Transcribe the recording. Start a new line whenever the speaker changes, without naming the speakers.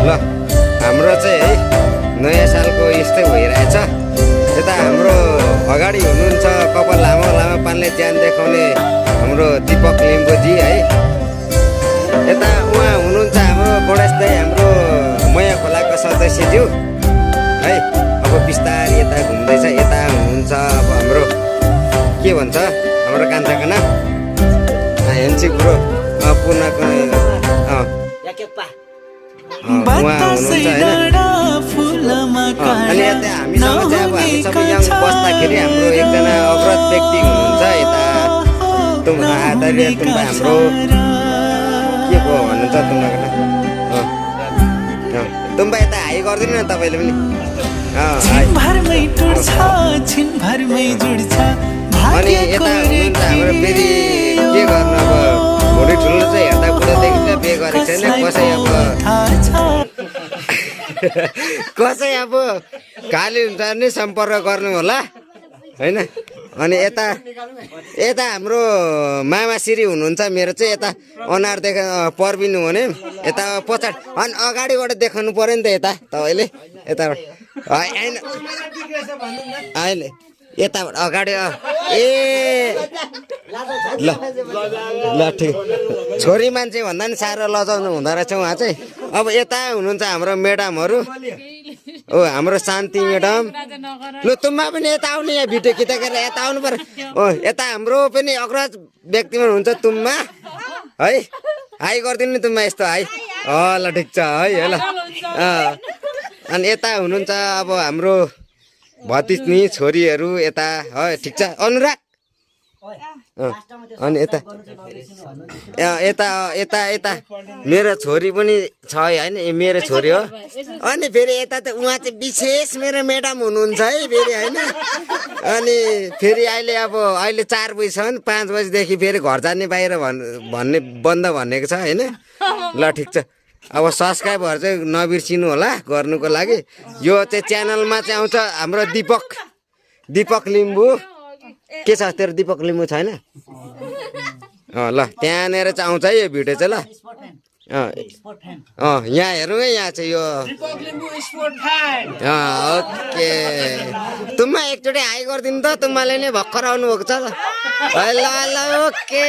ल हाम्रो चाहिँ है नयाँ सालको यस्तै भइरहेछ। यता हाम्रो अगाडि हुनुहुन्छ कपाल लामो लामो पानले ज्यान देखाउने हाम्रो दीपक लिम्बूजी है। यता उहाँ हुनुहुन्छ हाम्रो गुणेशदाई, हाम्रो मया खोलाको सदस्यज्यू है। अब बिस्तारै यता घुम्दैछ। यता हुनुहुन्छ अब हाम्रो के भन्छ हाम्रो कान्छाको नाम हेन्सी ब्रो पूर्णको उहाँ हुनुहुन्छ होइन। अनि यता हामीसँग चाहिँ अब हामी सबै यहाँ बस्दाखेरि हाम्रो एकजना अग्रज व्यक्ति हुनुहुन्छ यता आदरणीय तुम्बा हाम्रो के पो भन्नुहुन्छ तुम्बाको नाम तुम्बा। यता हाई गरिदिनु न तपाईँले पनि। अनि यता हुनुहुन्छ हाम्रो फेरि के गर्नु अब भुँडी ठुलो चाहिँ हेर्दा बुढो देखिन्छ, बिहे गरेको छैन कसै अब खाली हुन्छ भने सम्पर्क गर्नु होला होइन। अनि यता यता हाम्रो मामाश्री हुनुहुन्छ मेरो चाहिँ यता अनुहार देखा पर्बिनु भने यता पछाडि अनि अगाडिबाट देखाउनु पऱ्यो नि त यता तपाईँले यताबाट होइन अहिले यताबाट अगाडि ए ल ल ठिक। छोरी मान्छे भन्दा नि साह्रो लजाउनु हुँदो रहेछ उहाँ चाहिँ। अब यता हुनुहुन्छ हाम्रो म्याडमहरू ओ हाम्रो शान्ति म्याडम। लु तुम्बा पनि यता आउनु, यहाँ भिडियो खिचेर यता आउनु पर्यो। ओ यता हाम्रो पनि अग्रज व्यक्तिमा हुनुहुन्छ तुम्बा है। हाई गरिदिनु नि तुम्बा यस्तो हाई। ल ठिक छ है ल। अनि यता हुनुहुन्छ अब हाम्रो भतिजनी छोरीहरू यता है ठिक छ अनुराग। अनि यता यता यता यता मेरो छोरी पनि छ होइन, मेरो छोरी हो। अनि फेरि यता त उहाँ चाहिँ विशेष मेरो म्याडम हुनुहुन्छ है फेरि होइन। अनि फेरि अहिले अब अहिले 4 बजीसम्म 5 बजीदेखि फेरि घर जाने बाहिर भन्ने बन्द भनेको छ होइन। ल ठिक छ। अब सब्सक्राइबहरू चाहिँ नबिर्सिनु होला गर्नुको लागि। यो चाहिँ च्यानलमा चाहिँ आउँछ हाम्रो दीपक लिम्बू। के छ तेरो दीपक लिम्बू छैन? ल त्यहाँनिर चाहिँ आउँछ है यो भिडियो चाहिँ ल। यहाँ हेरौँ है, यहाँ चाहिँ यो ओके। तुम्बा एकचोटि हाई गरिदिनु त, तुम्बाले नै भर्खर आउनुभएको छ ल। ल ल ओके।